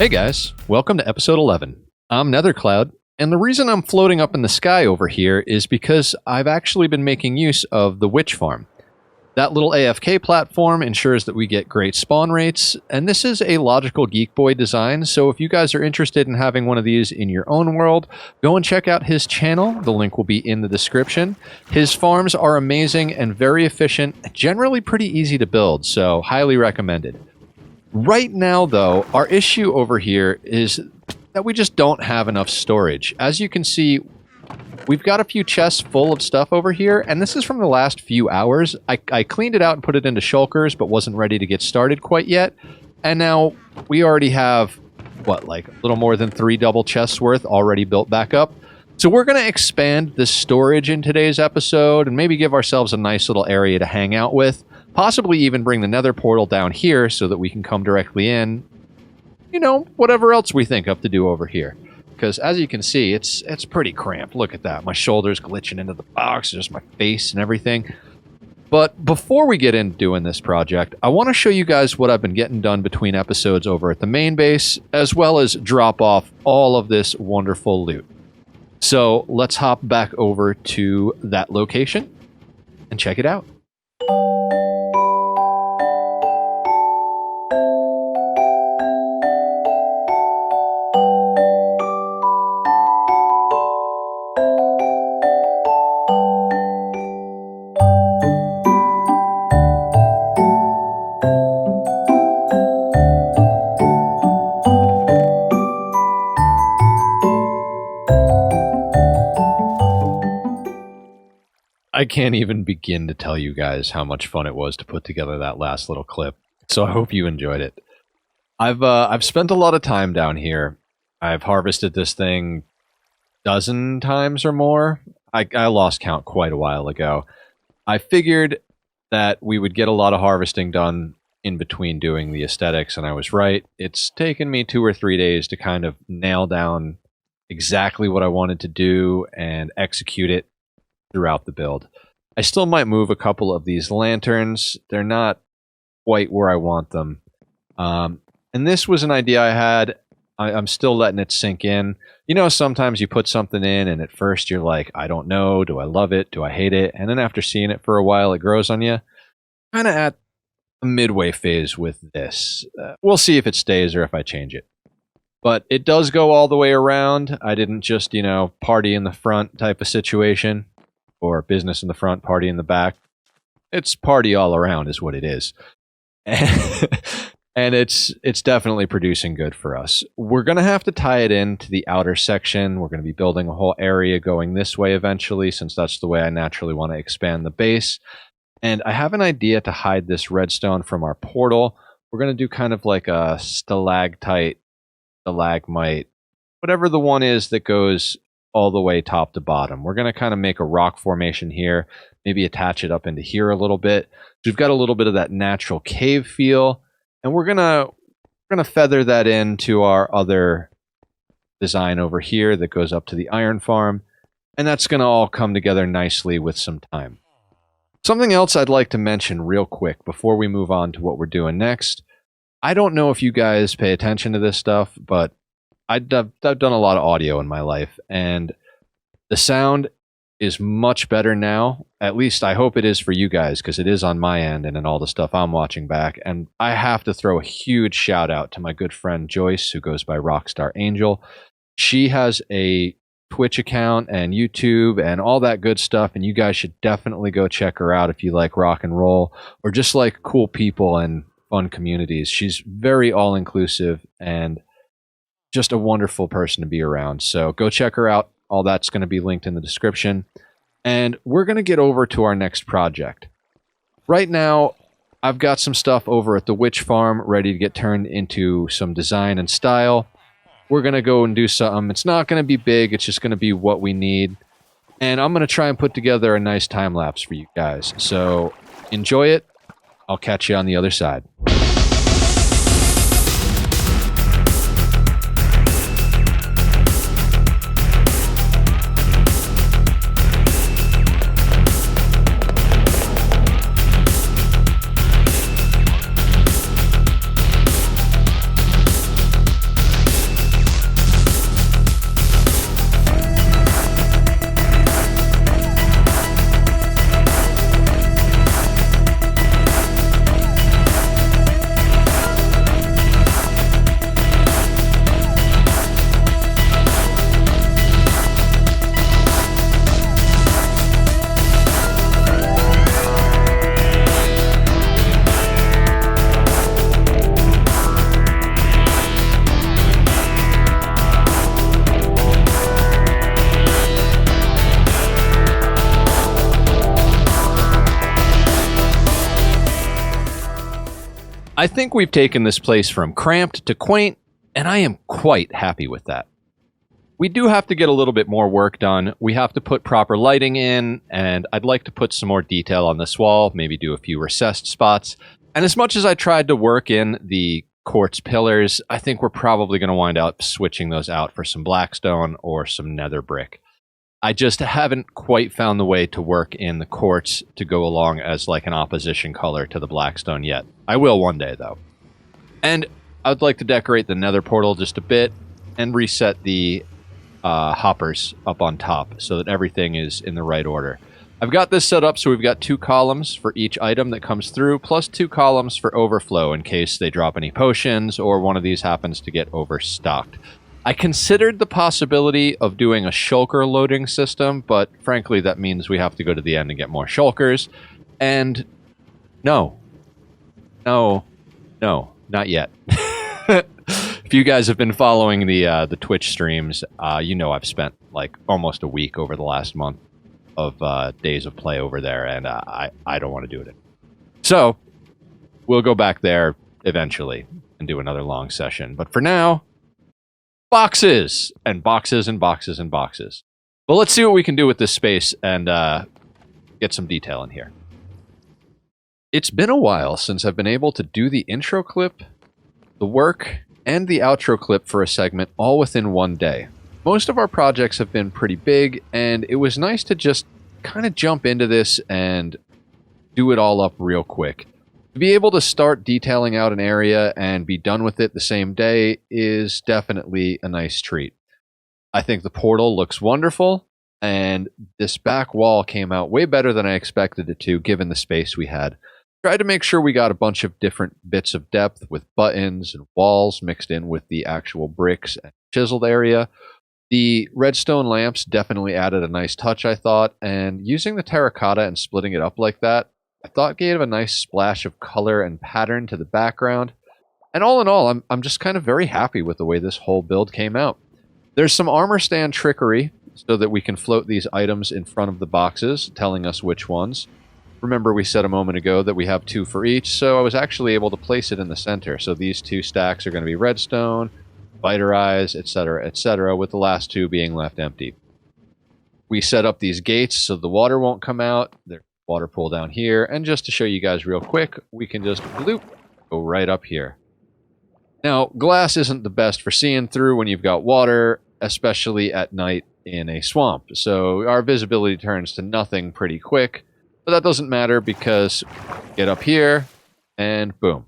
Hey guys, welcome to episode 11. I'm Nethercloud, and the reason I'm floating up in the sky over here is because I've actually been making use of the witch farm. That little AFK platform ensures that we get great spawn rates, and this is a logical Geek Boy design, so if you guys are interested in having one of these in your own world, go and check out his channel. The link will be in the description. His farms are amazing and very efficient, generally pretty easy to build, so highly recommended. Right now, though, our issue over here is that we just don't have enough storage. As you can see, we've got a few chests full of stuff over here, and this is from the last few hours. I cleaned it out and put it into shulkers, but wasn't ready to get started quite yet. And now we already have, what, like a little more than 3 double chests worth already built back up. So we're going to expand the storage in today's episode and maybe give ourselves a nice little area to hang out with. Possibly even bring the nether portal down here so that we can come directly in. You know, whatever else we think up to do over here. Because as you can see, it's pretty cramped. Look at that. My shoulders glitching into the box, just my face and everything. But before we get into doing this project, I want to show you guys what I've been getting done between episodes over at the main base, as well as drop off all of this wonderful loot. So let's hop back over to that location and check it out. I can't even begin to tell you guys how much fun it was to put together that last little clip, so I hope you enjoyed it. I've spent a lot of time down here. I've harvested this thing a dozen times or more. I lost count quite a while ago. I figured that we would get a lot of harvesting done in between doing the aesthetics, and I was right. It's taken me 2 or 3 days to kind of nail down exactly what I wanted to do and execute it throughout the build. I still might move a couple of these lanterns. They're not quite where I want them. And this was an idea I had. I'm still letting it sink in. You know, sometimes you put something in and at first you're like, I don't know, do I love it, do I hate it? And then after seeing it for a while, it grows on you. Kind of at the midway phase with this. We'll see if it stays or if I change it. But it does go all the way around. I didn't just, you know, party in the front type of situation. Or business in the front, party in the back. It's party all around is what it is. And it's definitely producing good for us. We're going to have to tie it into the outer section. We're going to be building a whole area going this way eventually, since that's the way I naturally want to expand the base. And I have an idea to hide this redstone from our portal. We're going to do kind of like a stalactite, stalagmite, whatever the one is that goes all the way top to bottom. We're going to kind of make a rock formation here, maybe attach it up into here a little bit. So we've got a little bit of that natural cave feel, and we're going to feather that into our other design over here that goes up to the iron farm, and that's going to all come together nicely with some time. Something else I'd like to mention real quick before we move on to what we're doing next. I don't know if you guys pay attention to this stuff, but I've done a lot of audio in my life, and the sound is much better now. At least I hope it is for you guys, because it is on my end and in all the stuff I'm watching back. And I have to throw a huge shout out to my good friend Joyce, who goes by Rockstar Angel. She has a Twitch account and YouTube and all that good stuff, and you guys should definitely go check her out if you like rock and roll or just like cool people and fun communities. She's very all-inclusive and just a wonderful person to be around. So go check her out. All that's going to be linked in the description. And we're going to get over to our next project. Right now, I've got some stuff over at the witch farm ready to get turned into some design and style. We're going to go and do something. It's not going to be big. It's just going to be what we need. And I'm going to try and put together a nice time lapse for you guys. So enjoy it. I'll catch you on the other side. I think we've taken this place from cramped to quaint, and I am quite happy with that. We do have to get a little bit more work done. We have to put proper lighting in, and I'd like to put some more detail on this wall, maybe do a few recessed spots. And as much as I tried to work in the quartz pillars, I think we're probably going to wind up switching those out for some blackstone or some nether brick. I just haven't quite found the way to work in the quartz to go along as like an opposition color to the blackstone yet. I will one day, though. And I'd like to decorate the nether portal just a bit and reset the hoppers up on top so that everything is in the right order. I've got this set up so we've got 2 columns for each item that comes through, plus 2 columns for overflow in case they drop any potions or one of these happens to get overstocked. I considered the possibility of doing a shulker loading system, but frankly that means we have to go to the end and get more shulkers. And no, not yet. If you guys have been following the Twitch streams, you know I've spent like almost a week over the last month of days of play over there, and I don't want to do it. So we'll go back there eventually and do another long session. But for now, boxes and boxes and boxes and boxes. But let's see what we can do with this space and get some detail in here. It's been a while since I've been able to do the intro clip, the work, and the outro clip for a segment all within one day. Most of our projects have been pretty big, and it was nice to just kind of jump into this and do it all up real quick. To be able to start detailing out an area and be done with it the same day is definitely a nice treat. I think the portal looks wonderful, and this back wall came out way better than I expected it to, given the space we had. Tried to make sure we got a bunch of different bits of depth with buttons and walls mixed in with the actual bricks and chiseled area. The redstone lamps definitely added a nice touch, I thought, and using the terracotta and splitting it up like that, I thought gave a nice splash of color and pattern to the background. And all in all, I'm just kind of very happy with the way this whole build came out. There's some armor stand trickery so that we can float these items in front of the boxes, telling us which ones. Remember we said a moment ago that we have 2 for each, so I was actually able to place it in the center. So these 2 stacks are going to be redstone, spider eyes, etc., with the last 2 being left empty. We set up these gates so the water won't come out. There's water pool down here, and just to show you guys real quick, we can just bloop, go right up here. Now, glass isn't the best for seeing through when you've got water, especially at night in a swamp, so our visibility turns to nothing pretty quick. But that doesn't matter because get up here and boom.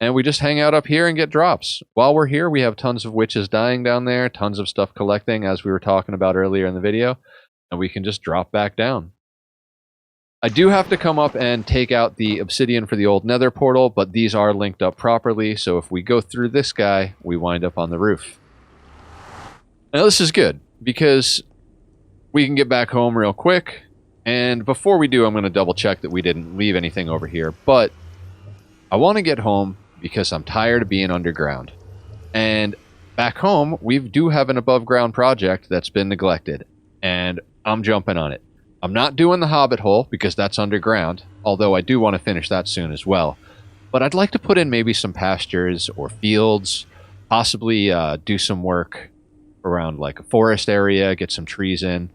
And we just hang out up here and get drops. While we're here, we have tons of witches dying down there, tons of stuff collecting as we were talking about earlier in the video, and we can just drop back down. I do have to come up and take out the obsidian for the old nether portal, but these are linked up properly, so if we go through this guy, we wind up on the roof. Now this is good, because we can get back home real quick. And before we do, I'm going to double check that we didn't leave anything over here. But I want to get home because I'm tired of being underground. And back home, we do have an above ground project that's been neglected. And I'm jumping on it. I'm not doing the hobbit hole because that's underground. Although I do want to finish that soon as well. But I'd like to put in maybe some pastures or fields. Possibly do some work around like a forest area. Get some trees in.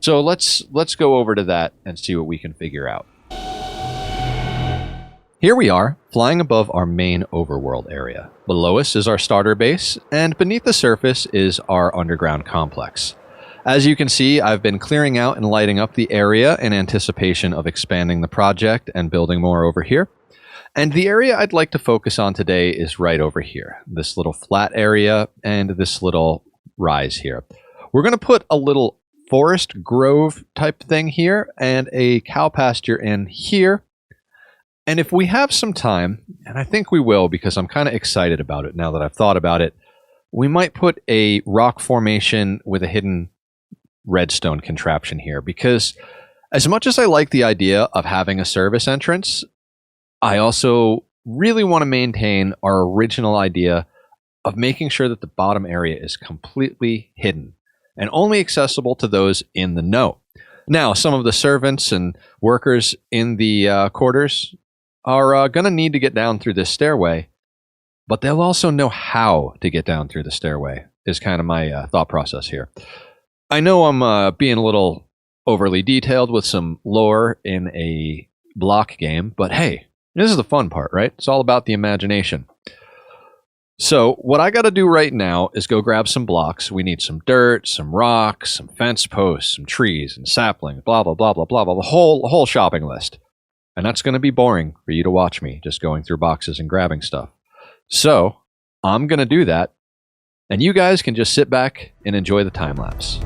So let's go over to that and see what we can figure out. Here we are, flying above our main overworld area. Below us is our starter base, and beneath the surface is our underground complex. As you can see, I've been clearing out and lighting up the area in anticipation of expanding the project and building more over here. And the area I'd like to focus on today is right over here. This little flat area and this little rise here. We're going to put a little forest grove type thing here and a cow pasture in here. And if we have some time, and I think we will because I'm kind of excited about it now that I've thought about it, we might put a rock formation with a hidden redstone contraption here, because as much as I like the idea of having a service entrance, I also really want to maintain our original idea of making sure that the bottom area is completely hidden and only accessible to those in the know. Now, some of the servants and workers in the quarters are going to need to get down through this stairway, but they'll also know how to get down through the stairway, is kind of my thought process here. I know I'm being a little overly detailed with some lore in a block game, but hey, this is the fun part, right? It's all about the imagination. So what I got to do right now is go grab some blocks. We need some dirt, some rocks, some fence posts, some trees and saplings, blah, blah, blah, blah, blah, blah, the whole shopping list. And that's going to be boring for you to watch me just going through boxes and grabbing stuff. So I'm going to do that, and you guys can just sit back and enjoy the time lapse.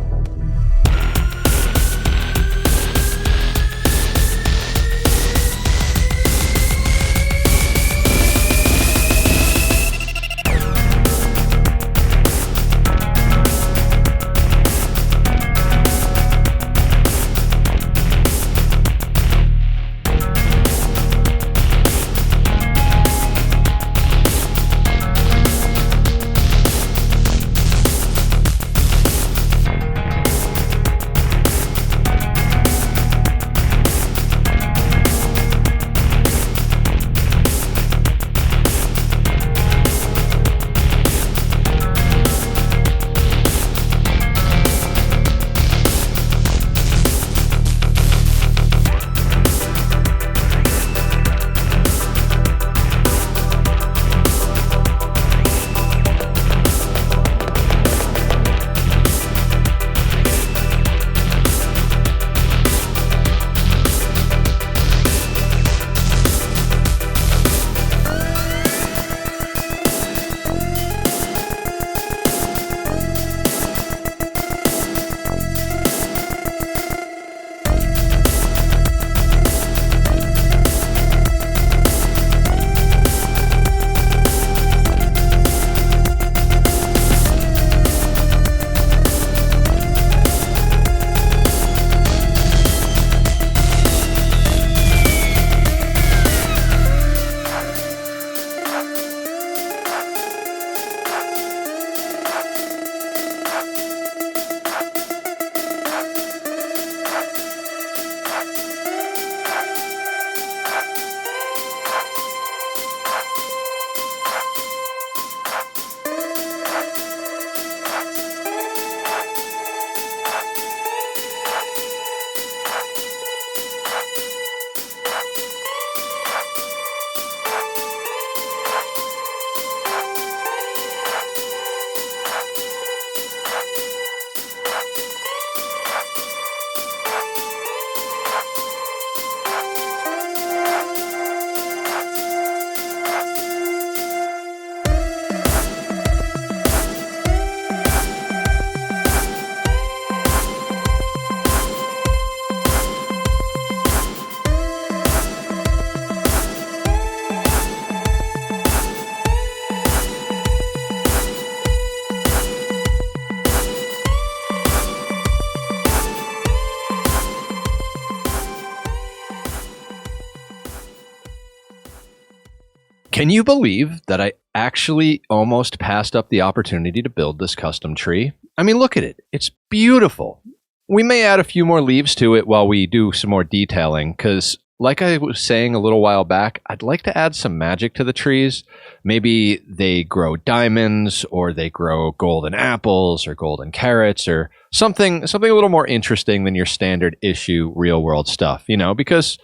Can you believe that I actually almost passed up the opportunity to build this custom tree? I mean, look at it. It's beautiful. We may add a few more leaves to it while we do some more detailing, because like I was saying a little while back, I'd like to add some magic to the trees. Maybe they grow diamonds, or they grow golden apples, or golden carrots, or something a little more interesting than your standard issue real world stuff, you know, because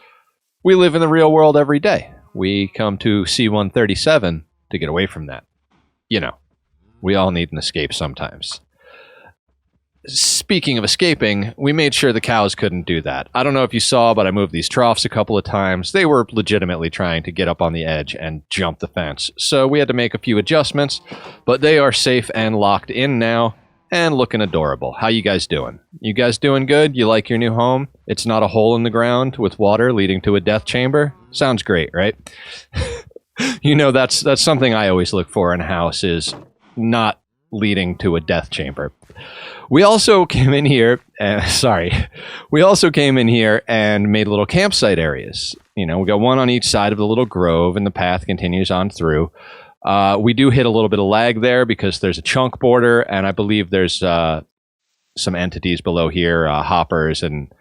we live in the real world every day. We come to C137 to get away from that. You know, we all need an escape sometimes. Speaking of escaping, we made sure the cows couldn't do that. I don't know if you saw, but I moved these troughs a couple of times. They were legitimately trying to get up on the edge and jump the fence. So we had to make a few adjustments, but they are safe and locked in now and looking adorable. How you guys doing? You guys doing good? You like your new home? It's not a hole in the ground with water leading to a death chamber? Sounds great, right? You know, that's something I always look for in a house, is not leading to a death chamber. We also came in here, we also came in here and made little campsite areas. You know, we got one on each side of the little grove, and the path continues on through. We do hit a little bit of lag there because there's a chunk border, and I believe there's some entities below here, hoppers and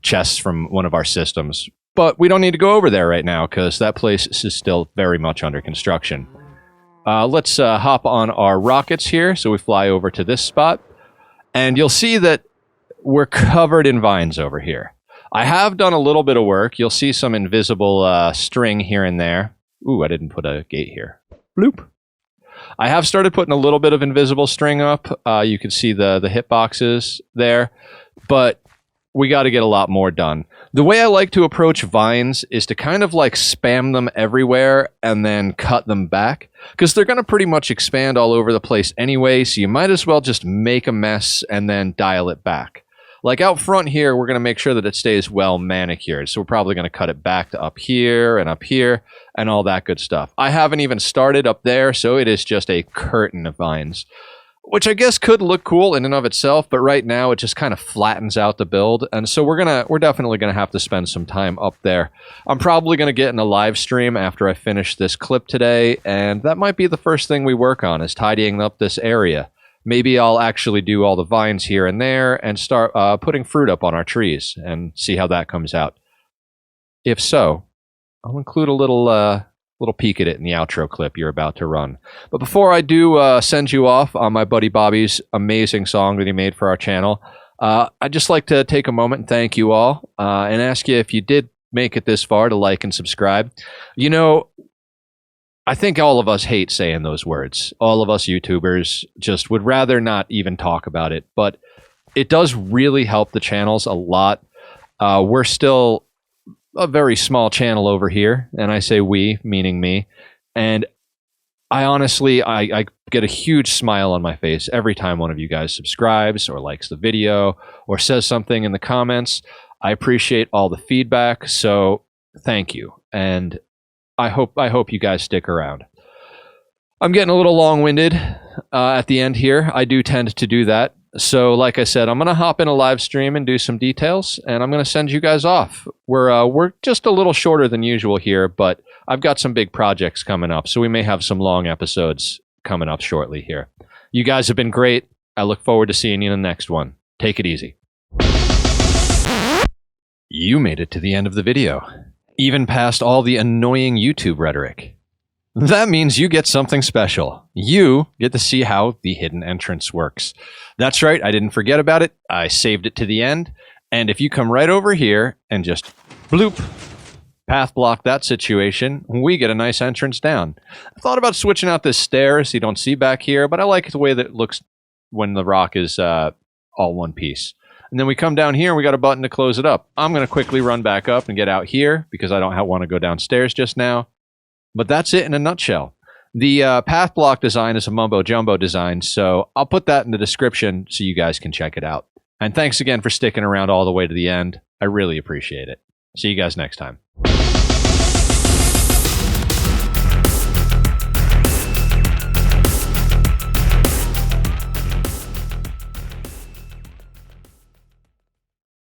chests from one of our systems. But we don't need to go over there right now because that place is still very much under construction. Let's hop on our rockets here. So we fly over to this spot. And you'll see that we're covered in vines over here. I have done a little bit of work. You'll see some invisible string here and there. Ooh, I didn't put a gate here. Bloop. I have started putting a little bit of invisible string up. You can see the hitboxes there. But we got to get a lot more done. The way I like to approach vines is to kind of like spam them everywhere and then cut them back, because they're going to pretty much expand all over the place anyway, so you might as well just make a mess and then dial it back. Like out front here, we're going to make sure that it stays well manicured, so we're probably going to cut it back to up here and all that good stuff. I haven't even started up there, so it is just a curtain of vines, which I guess could look cool in and of itself, but right now it just kind of flattens out the build, and so we're definitely gonna have to spend some time up there. I'm probably gonna get in a live stream after I finish this clip today, and that might be the first thing we work on, is tidying up this area. Maybe I'll actually do all the vines here and there and start putting fruit up on our trees and see how that comes out. If so, I'll include a little peek at it in the outro clip you're about to run. But before I do send you off on my buddy Bobby's amazing song that he made for our channel, I'd just like to take a moment and thank you all and ask you, if you did make it this far, to like and subscribe. You know, I think all of us hate saying those words. All of us YouTubers just would rather not even talk about it, but it does really help the channels a lot. We're still a very small channel over here, and I say we, meaning me, and I honestly get a huge smile on my face every time one of you guys subscribes or likes the video or says something in the comments. I appreciate all the feedback, so thank you, and I hope you guys stick around. I'm getting a little long-winded at the end here. I do tend to do that. So like I said, I'm going to hop in a live stream and do some details, and I'm going to send you guys off. We're just a little shorter than usual here, but I've got some big projects coming up, so we may have some long episodes coming up shortly here. You guys have been great. I look forward to seeing you in the next one. Take it easy. You made it to the end of the video, even past all the annoying YouTube rhetoric. That means you get something special. You get to see how the hidden entrance works. That's right, I didn't forget about it. I saved it to the end. And if you come right over here and just bloop, path block that situation, we get a nice entrance down. I thought about switching out this stairs so you don't see back here, but I like the way that it looks when the rock is all one piece. And then we come down here and we got a button to close it up. I'm going to quickly run back up and get out here because I don't want to go downstairs just now. But that's it in a nutshell. The path block design is a mumbo-jumbo design, so I'll put that in the description so you guys can check it out. And thanks again for sticking around all the way to the end. I really appreciate it. See you guys next time.